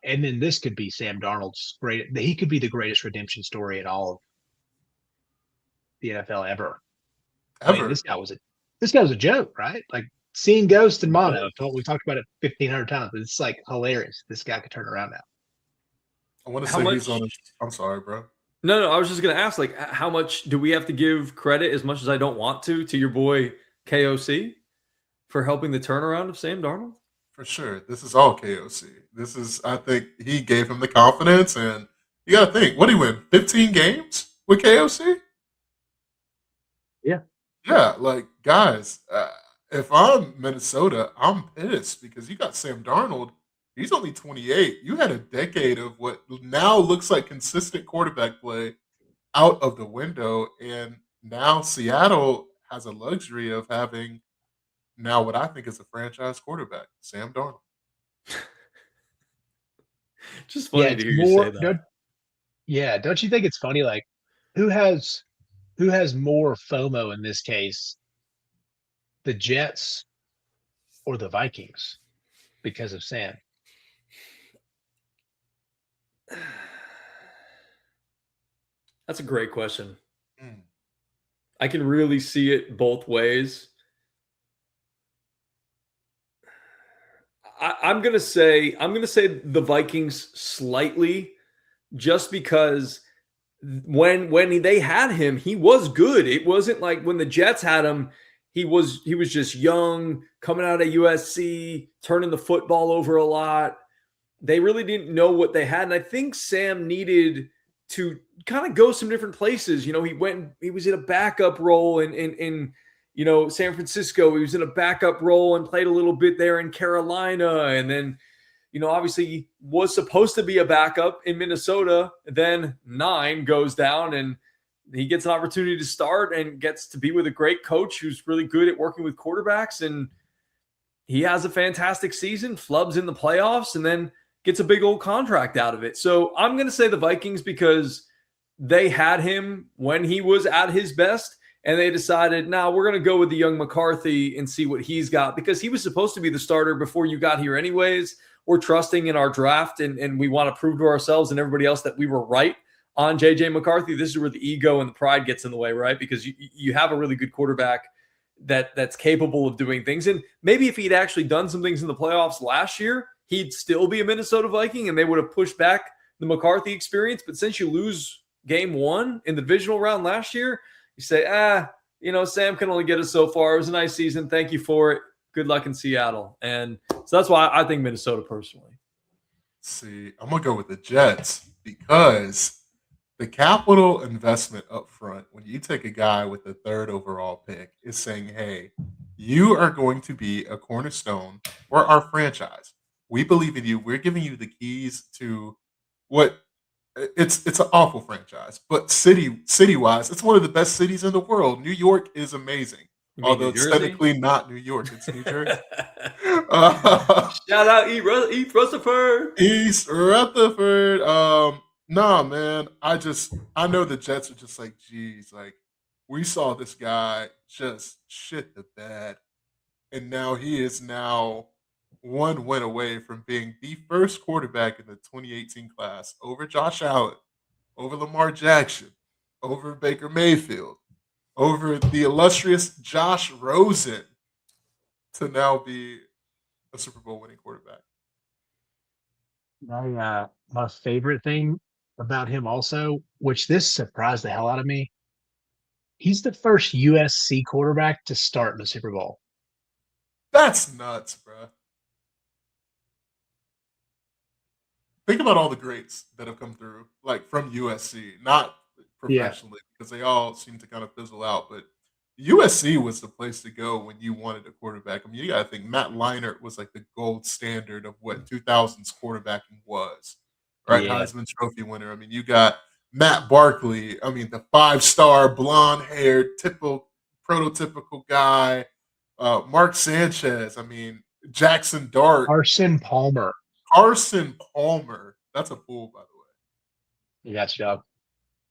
And then this could be Sam Darnold's great. He could be the greatest redemption story in all of the NFL ever. I mean, Ever. this guy was a joke, right? Like seeing Ghost and He Mono. was. We talked about it 1,500 times, but it's like hilarious. This guy could turn around now. I want to How say he's on much? his. I'm sorry, bro. No, I was just gonna ask, like, how much do we have to give credit, as much as I don't want to your boy KOC for helping the turnaround of Sam Darnold? For sure. This is all KOC. This is, I think he gave him the confidence. And you got to think, what did he win? 15 games with KOC? Yeah. Yeah. Like, guys, if I'm Minnesota, I'm pissed because you got Sam Darnold. He's only 28. You had a decade of what now looks like consistent quarterback play out of the window. And now Seattle has a luxury of having now what I think is a franchise quarterback, Sam Darnold. Just Yeah, funny to it's hear you say more. that. Yeah, don't you think it's funny? Like, who has who has more FOMO in this case, the Jets or the Vikings, because of Sam? That's a great question. Mm. I can really see it both ways. I'm gonna say the Vikings slightly, just because when they had him, he was good. It wasn't like when the Jets had him, he was just young, coming out of USC, turning the football over a lot. They really didn't know what they had, and I think Sam needed to kind of go some different places. He was in a backup role in San Francisco. He was in a backup role and played a little bit there in Carolina, and then obviously he was supposed to be a backup in Minnesota. Then 9 goes down and he gets an opportunity to start and gets to be with a great coach who's really good at working with quarterbacks. And he has a fantastic season, flubs in the playoffs, and then gets a big old contract out of it. So I'm going to say the Vikings because they had him when he was at his best. And they decided, we're going to go with the young McCarthy and see what he's got, because he was supposed to be the starter before you got here anyways. We're trusting in our draft, and we want to prove to ourselves and everybody else that we were right on J.J. McCarthy. This is where the ego and the pride gets in the way, right? Because you have a really good quarterback that's capable of doing things. And maybe if he'd actually done some things in the playoffs last year, he'd still be a Minnesota Viking, and they would have pushed back the McCarthy experience. But since you lose game 1 in the divisional round last year, you say, Sam can only get us so far. It was a nice season. Thank you for it. Good luck in Seattle. And so that's why I think Minnesota personally. See, I'm going to go with the Jets because the capital investment up front, when you take a guy with the 3rd overall pick, is saying, hey, you are going to be a cornerstone for our franchise. We believe in you. We're giving you the keys to what it's an awful franchise, but city wise, it's one of the best cities in the world. New York is amazing, You mean although New it's Jersey? technically not New York; it's New Jersey. Uh, Shout out East Rutherford. East Rutherford. Nah, man. I know the Jets are just like, geez, like we saw this guy just shit the bed, and now he is now one win away from being the first quarterback in the 2018 class over Josh Allen, over Lamar Jackson, over Baker Mayfield, over the illustrious Josh Rosen to now be a Super Bowl winning quarterback. My favorite thing about him also, which this surprised the hell out of me, he's the first USC quarterback to start in the Super Bowl. That's nuts, bro. Think about all the greats that have come through, like from USC, not Yeah. professionally, because they all seem to kind of fizzle out. But USC was the place to go when you wanted a quarterback. I mean, you got to think Matt Leinart was like the gold standard of what 2000s quarterbacking was, right? Yeah. Heisman Trophy winner. I mean, you got Matt Barkley. I mean, the 5-star, blonde-haired, typical, prototypical guy. Mark Sanchez. I mean, Jackson Dart. Carson Palmer. Carson Palmer. That's a fool, by the You got you, dog.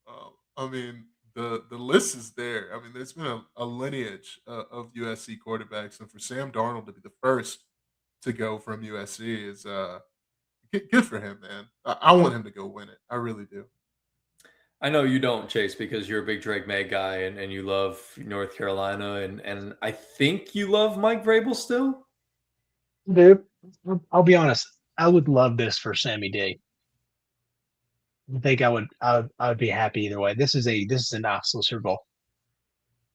way. I mean, the list is there. I mean, there's been a lineage of USC quarterbacks, and for Sam Darnold to be the first to go from USC is good for him, man. I want him to go win it. I really do. I know you don't, Chase, because you're a big Drake May guy and you love North Carolina and I think you love Mike Vrabel still. Dude, I'll be honest. I would love this for Sammy D. I think I would be happy either way. This is an absolute Super Bowl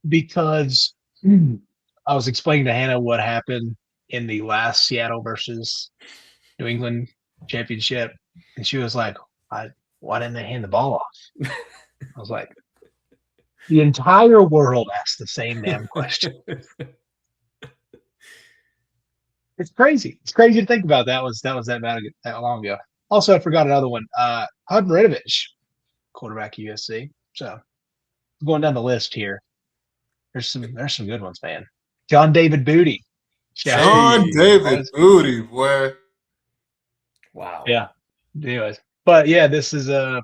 because I was explaining to Hannah what happened in the last Seattle versus New England championship, and she was like, "Why didn't they hand the ball off?" I was like, "The entire world asked the same damn question." It's crazy. It's crazy to think about. That was that long ago. Also, I forgot another one. Hudson Redovich, quarterback USC. So going down the list here, there's some good ones, man. John David Booty. John David Booty, boy. Wow. Yeah. Anyways, but yeah, this is a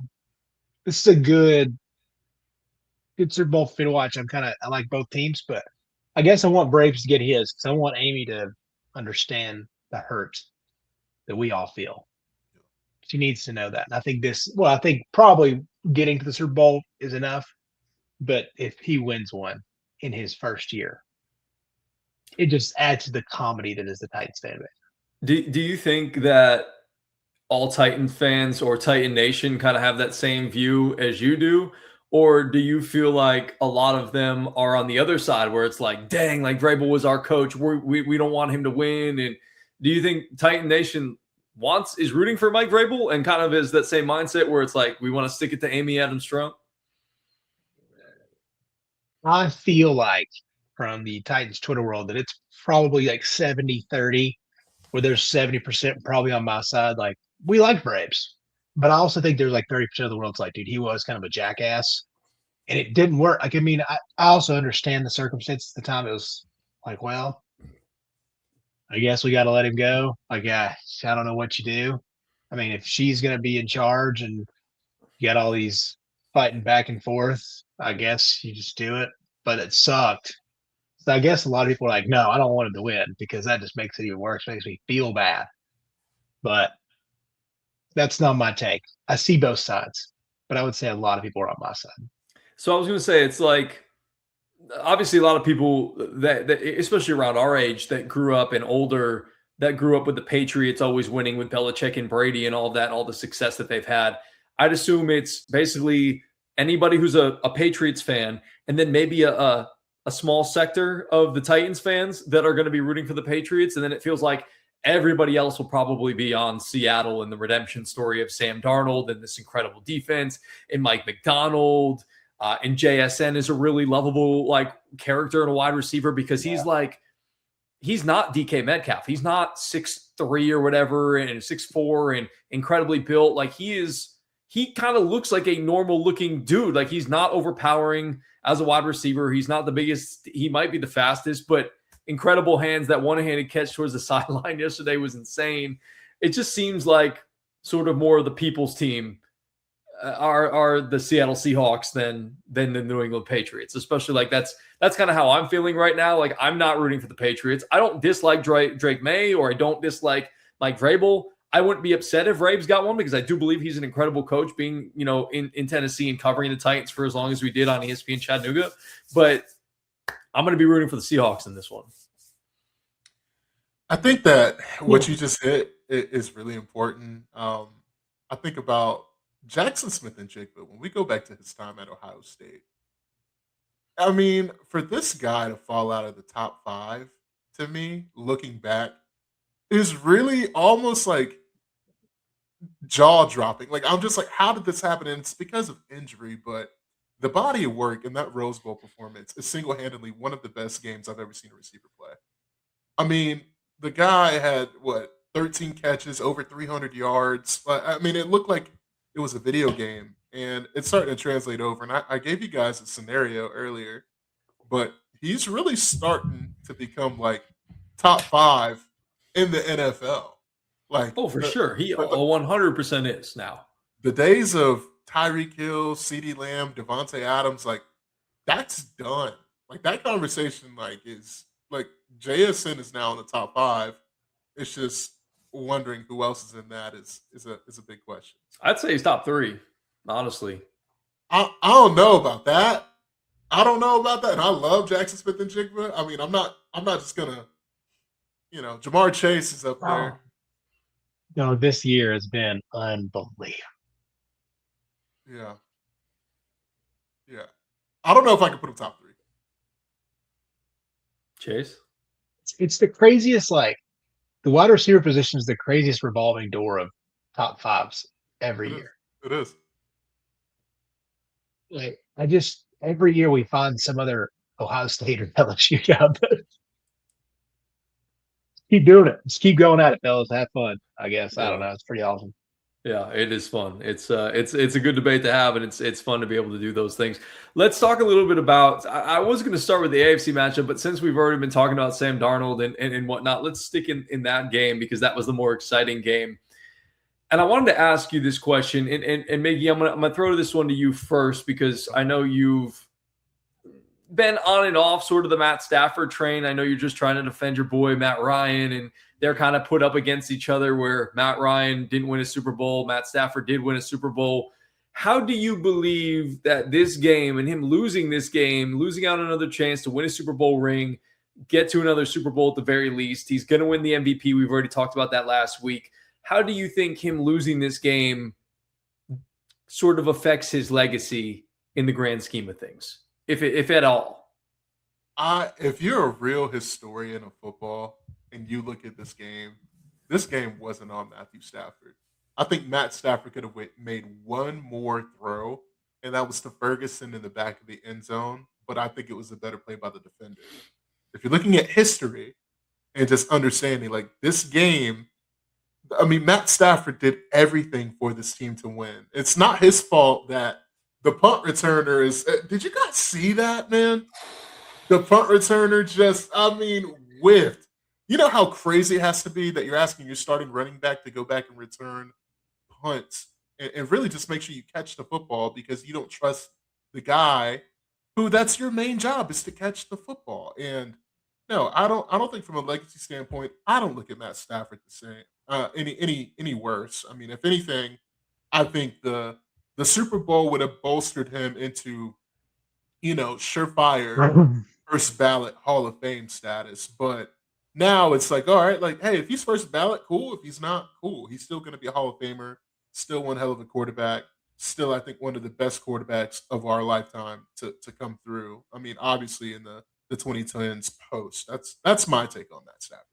good Super Bowl for me to watch. I like both teams, but I guess I want Braves to get his because I want Amy to understand the hurt that we all feel. She needs to know that. And I think probably getting to the Super Bowl is enough. But if he wins one in his first year, it just adds to the comedy that is the Titans fan base. Do you think that all Titan fans or Titan Nation kind of have that same view as you do? Or do you feel like a lot of them are on the other side where it's like, dang, like Vrabel was our coach. We don't want him to win. And do you think Titan Nation is rooting for Mike Vrabel and kind of is that same mindset where it's like, we want to stick it to Amy Adams Strunk? I feel like from the Titans Twitter world that it's probably like 70-30, where there's 70% probably on my side. Like, we like Braves. But I also think there's like 30% of the world's like, dude, he was kind of a jackass. And it didn't work. Like, I mean, I also understand the circumstances at the time. It was like, well, I guess we got to let him go. Like, yeah, I don't know what you do. I mean, if she's going to be in charge and you got all these fighting back and forth, I guess you just do it. But it sucked. So I guess a lot of people are like, no, I don't want him to win because that just makes it even worse. Makes me feel bad. But that's not my take. I see both sides, but I would say a lot of people are on my side. So I was going to say, it's like, obviously a lot of people that especially around our age that grew up and older, that grew up with the Patriots always winning with Belichick and Brady and all that, all the success that they've had. I'd assume it's basically anybody who's a Patriots fan and then maybe a small sector of the Titans fans that are going to be rooting for the Patriots. And then it feels like everybody else will probably be on Seattle and the redemption story of Sam Darnold and this incredible defense and Mike McDonald. And JSN is a really lovable like character and a wide receiver because he's not DK Metcalf. He's not 6'3" or whatever and 6'4" and incredibly built. Like he kind of looks like a normal looking dude. Like he's not overpowering as a wide receiver. He's not the biggest. He might be the fastest, but incredible hands. That one-handed catch towards the sideline yesterday was insane. It just seems like sort of more of the people's team are the Seattle Seahawks than the New England Patriots, especially like that's kind of how I'm feeling right now. Like I'm not rooting for the Patriots. I don't dislike Drake May or I don't dislike Mike Vrabel. I wouldn't be upset if Raves got one because I do believe he's an incredible coach being, in Tennessee and covering the Titans for as long as we did on ESPN Chattanooga. But I'm going to be rooting for the Seahawks in this one. I think that what you just hit is really important. I think about Jackson Smith and Jigba, when we go back to his time at Ohio State, I mean, for this guy to fall out of the top 5, to me, looking back, is really almost like jaw-dropping. Like, I'm just like, how did this happen? And it's because of injury, but the body of work in that Rose Bowl performance is single-handedly one of the best games I've ever seen a receiver play. I mean, the guy had, 13 catches, over 300 yards. I mean, it looked like it was a video game, and it's starting to translate over. And I gave you guys a scenario earlier, but he's really starting to become like top 5 in the NFL. Like, for sure. He 100% is now. The days of Tyreek Hill, CeeDee Lamb, Devontae Adams, like that's done. Like that conversation, like is like JSN is now in the top 5. It's just wondering who else is in that is a big question. I'd say he's top 3, honestly. I don't know about that. I don't know about that. And I love Jackson Smith and Jigba. I mean, I'm not just gonna, Jamar Chase is up there. No, this year has been unbelievable. Yeah. Yeah. I don't know if I can put him top 3. Chase? It's the craziest, like the wide receiver position is the craziest revolving door of top fives every It is. year. It is. Like every year we find some other Ohio State or LSU guy. But keep doing it. Just keep going at it, fellas. Have fun. I guess. I don't know. It's pretty awesome. Yeah, it is fun. It's a good debate to have, and it's fun to be able to do those things. Let's talk a little bit about. I was going to start with the AFC matchup, but since we've already been talking about Sam Darnold and whatnot, let's stick in that game because that was the more exciting game. And I wanted to ask you this question, and Miggy, I'm gonna throw this one to you first because I know you've been on and off sort of the Matt Stafford train. I know you're just trying to defend your boy Matt Ryan, and they're kind of put up against each other where Matt Ryan didn't win a Super Bowl, Matt Stafford did win a Super Bowl. How do you believe that this game and him losing this game, losing out another chance to win a Super Bowl ring, get to another Super Bowl at the very least, he's going to win the MVP. We've already talked about that last week. How do you think him losing this game sort of affects his legacy in the grand scheme of things, if at all? If you're a real historian of football and you look at this game wasn't on Matthew Stafford. I think Matt Stafford could have made one more throw, and that was to Ferguson in the back of the end zone. But I think it was a better play by the defender. If you're looking at history and just understanding, like this game, I mean, Matt Stafford did everything for this team to win. It's not his fault that the punt returner is. Did you guys see that, man? The punt returner whiffed. You know how crazy it has to be that you're asking your starting running back to go back and return punts and really just make sure you catch the football because you don't trust the guy who that's your main job is to catch the football. And no, I don't think from a legacy standpoint, I don't look at Matt Stafford the same any worse. I mean, if anything, I think the Super Bowl would have bolstered him into, surefire first ballot Hall of Fame status. But now it's like, all right, like, hey, if he's first ballot, cool. If he's not, cool. He's still going to be a Hall of Famer, still one hell of a quarterback, still, I think, one of the best quarterbacks of our lifetime to come through. I mean, obviously in the 2010s post. That's my take on that, Stafford.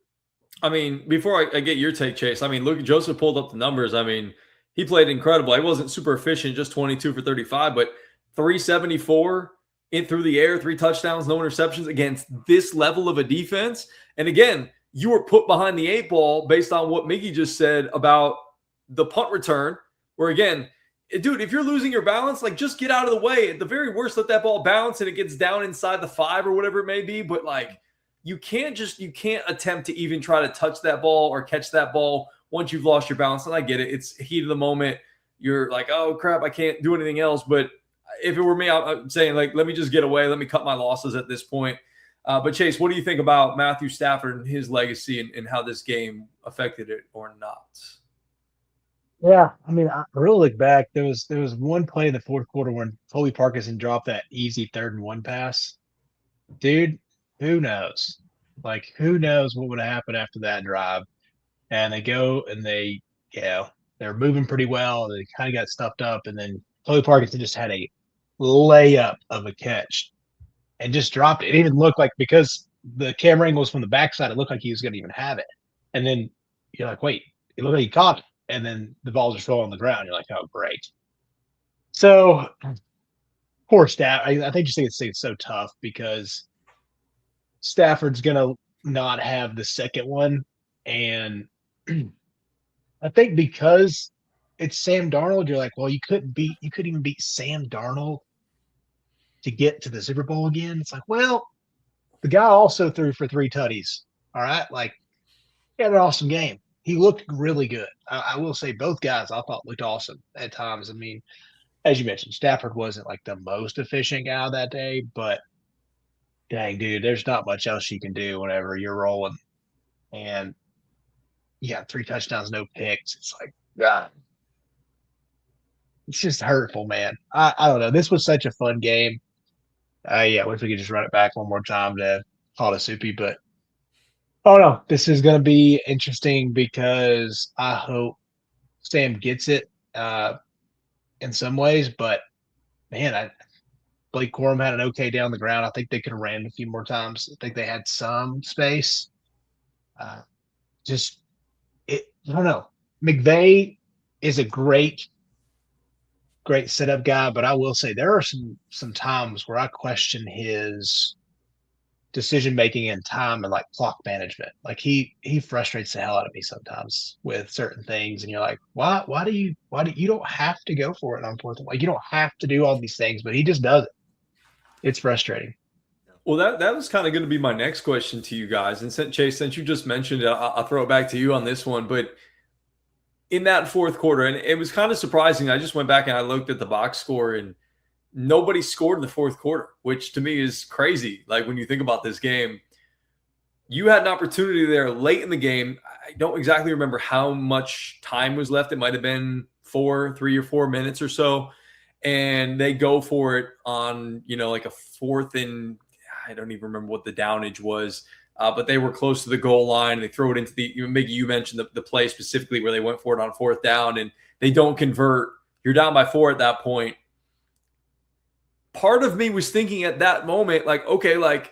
I mean, before I get your take, Chase, I mean, look, Joseph pulled up the numbers. I mean, he played incredible. He wasn't super efficient, just 22 for 35, but 374 in through the air, 3 touchdowns, no interceptions against this level of a defense. And again, you were put behind the 8 ball based on what Miggy just said about the punt return, where again, dude, if you're losing your balance, like just get out of the way. At the very worst, let that ball bounce and it gets down inside the 5 or whatever it may be. But like, you can't attempt to even try to touch that ball or catch that ball once you've lost your balance. And I get it. It's heat of the moment. You're like, oh crap, I can't do anything else. But if it were me, I'm saying like, let me just get away. Let me cut my losses at this point. But Chase, what do you think about Matthew Stafford and his legacy and how this game affected it or not? Yeah, I mean, I really look back. There was one play in the fourth quarter when Colby Parkinson dropped that easy 3rd and 1 pass. Dude, who knows? Like, who knows what would have happened after that drive? And they go and they're moving pretty well. They kind of got stuffed up, and then Colby Parkinson just had a layup of a catch and just dropped it. It even looked like, because the camera angle was from the backside, it looked like he was going to even have it. And then you're like, wait, it looked like he caught it. And then the balls are still on the ground. You're like, oh, great. So, poor Stafford. I think it's so tough because Stafford's going to not have the second one. And I think because it's Sam Darnold, you're like, well, you couldn't even beat Sam Darnold to get to the Super Bowl again. It's like, well, the guy also threw for 3 tutties. All right. Like, he had an awesome game. He looked really good. I will say both guys I thought looked awesome at times. I mean, as you mentioned, Stafford wasn't like the most efficient guy that day, but dang, dude, there's not much else you can do whenever you're rolling. And yeah, 3 touchdowns, no picks. It's like, God, it's just hurtful, man. I don't know. This was such a fun game. Yeah, I wish we could just run it back one more time to call it a soupy, but oh no, this is going to be interesting because I hope Sam gets it in some ways, but man, Blake Corum had an okay down the ground. I think they could have ran a few more times. I think they had some space. Uh, just I don't know. McVay is a great setup guy, but I will say there are some times where I question his decision making and time and like clock management. Like he frustrates the hell out of me sometimes with certain things, and you're like, why do you don't have to go for it on fourth? Like you don't have to do all these things, but he just does it. It's frustrating. Well, that was kind of going to be my next question to you guys. And Chase, since you just mentioned it, I'll throw it back to you on this one. But in that fourth quarter, and it was kind of surprising. I just went back and I looked at the box score, and nobody scored in the fourth quarter, which to me is crazy. Like when you think about this game, you had an opportunity there late in the game. I don't exactly remember how much time was left. It might have been 3 or 4 minutes or so. And they go for it on, like a fourth and I don't even remember what the downage was, but they were close to the goal line. And they throw it into Miggy, you mentioned the play specifically where they went for it on fourth down and they don't convert. You're down by 4 at that point. Part of me was thinking at that moment, like, okay, like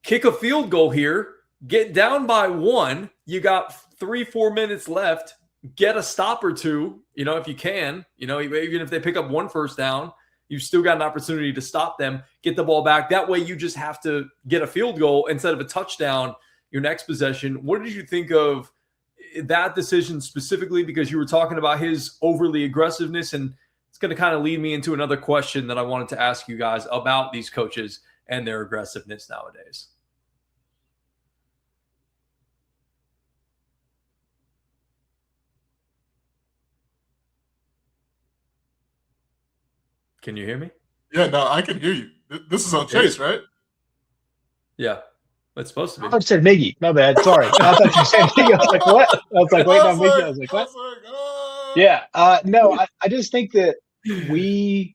kick a field goal here, get down by 1. You got 3-4 minutes left. Get a stop or 2, if you can, even if they pick up 1 first down, you've still got an opportunity to stop them, get the ball back. That way you just have to get a field goal instead of a touchdown your next possession. What did you think of that decision specifically? Because you were talking about his overly aggressiveness, and it's going to kind of lead me into another question that I wanted to ask you guys about these coaches and their aggressiveness nowadays. Can you hear me? Yeah, no, I can hear you. This is on Chase, right? Yeah, it's supposed to be. I said Miggy. My bad. Sorry. I thought you said Miggy. I was like, what? I was like, wait, no, Miggy. I was like, what? Yeah. No, I just think that we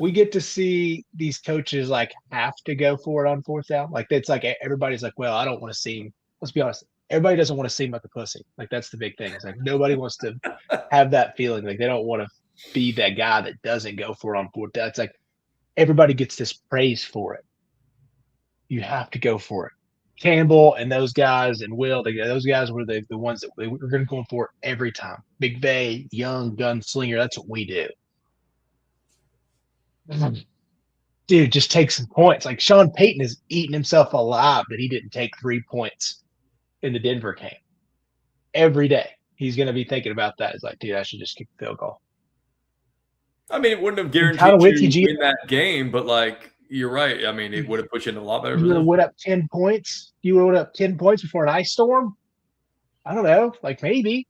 get to see these coaches like have to go for it on fourth down. Like it's like everybody's like, well, I don't want to seem. Let's be honest. Everybody doesn't want to seem like a pussy. Like that's the big thing. It's like nobody wants to have that feeling. Like they don't want to be that guy that doesn't go for it on fourth down. It's like everybody gets this praise for it. You have to go for it. Campbell and those guys and Will, those guys were the ones that we were going to go for it every time. McVay, young gunslinger, that's what we do. Dude, just take some points. Like Sean Payton is eating himself alive that he didn't take 3 points in the Denver game. Every day he's going to be thinking about that. It's like, dude, I should just kick the field goal. I mean, it wouldn't have guaranteed you win that game, but like you're right. I mean, it would have put you in a lot better. You would have went up 10 points. You would have went up 10 points before an ice storm. I don't know. Like maybe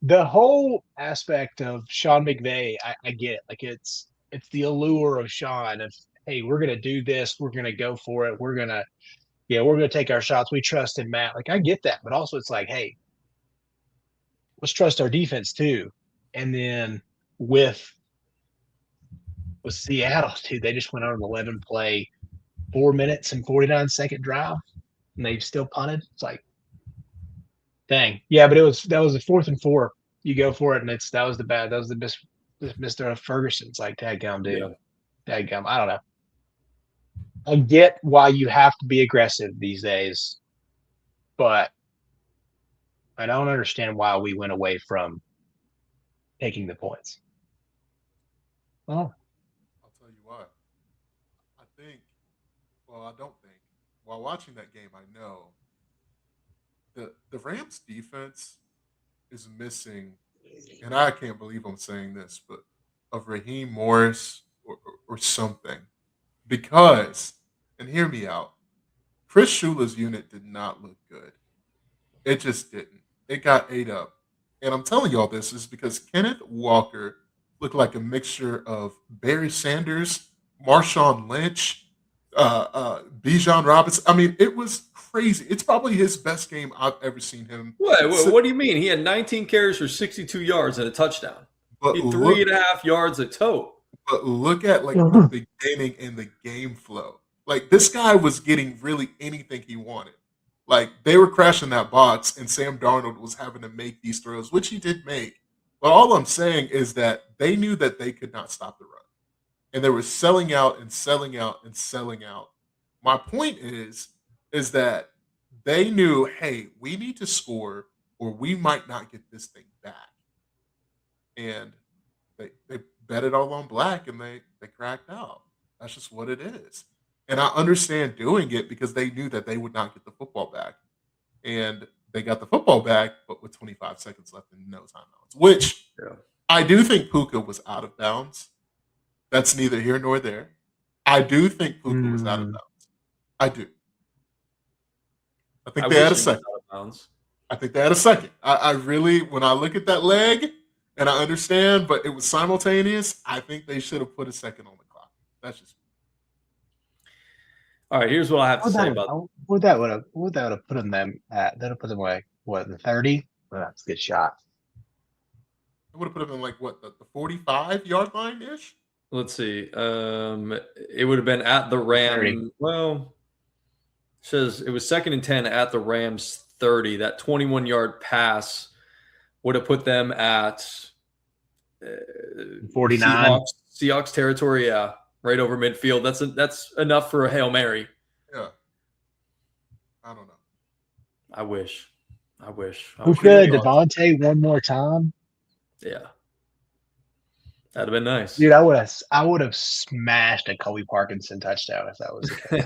the whole aspect of Sean McVay, I get it. Like it's the allure of Sean of, hey, we're gonna do this. We're gonna go for it. We're gonna take our shots. We trust in Matt. Like I get that, but also it's like, hey, let's trust our defense too. And then with Seattle, dude, they just went on an 11-play, 4 minutes and 49-second drive, and they still punted. It's like, dang, yeah, but that was a 4th and 4. You go for it, and that was the Mr. Ferguson. It's like, dadgum, dude, dadgum. I don't know. I get why you have to be aggressive these days, but I don't understand why we went away from taking the points. Oh. Why? I don't think. While watching that game, I know the Rams defense is missing, and I can't believe I'm saying this, but of Raheem Morris or something. Because, and hear me out, Chris Shula's unit did not look good. It just didn't. It got ate up. And I'm telling y'all this is because Kenneth Walker looked like a mixture of Barry Sanders, Marshawn Lynch, Bijan Robinson. I mean, it was crazy. It's probably his best game I've ever seen him. What do you mean? He had 19 carries for 62 yards and a touchdown. But He had 3.5 yards a tote. But look at like the beginning and the game flow. Like this guy was getting really anything he wanted. Like they were crashing that box, and Sam Darnold was having to make these throws, which he did make. But all I'm saying is that they knew that they could not stop the run, and they were selling out and selling out and selling out. My point is that they knew, hey, we need to score, or we might not get this thing back. And they bet it all on black, and they cracked out. That's just what it is. And I understand doing it because they knew that they would not get the football back. And they got the football back, but with 25 seconds left and no timeouts, which I do think Puka was out of bounds. That's neither here nor there. I do think Puka was out of bounds. I do. I think they had a second. I think they had a second. I really, when I look at that leg, and I understand, but it was simultaneous, I think they should have put a second on the clock. That's just. All right, here's what I have to say about what that would have put them at. That would have put them like what, the 30? Well, that's a good shot. It would have put them in like what, the 45-yard line ish. Let's see. It would have been at the Rams. 30. Well, it says it was 2nd and 10 at the Rams 30. That 21-yard pass would have put them at 49 Seahawks territory. Yeah. Right over midfield. That's enough for a Hail Mary. Yeah. I don't know. I wish. Who could Devontae one more time? Yeah. That'd have been nice. Dude, I would have smashed a Colby Parkinson touchdown if that was the case.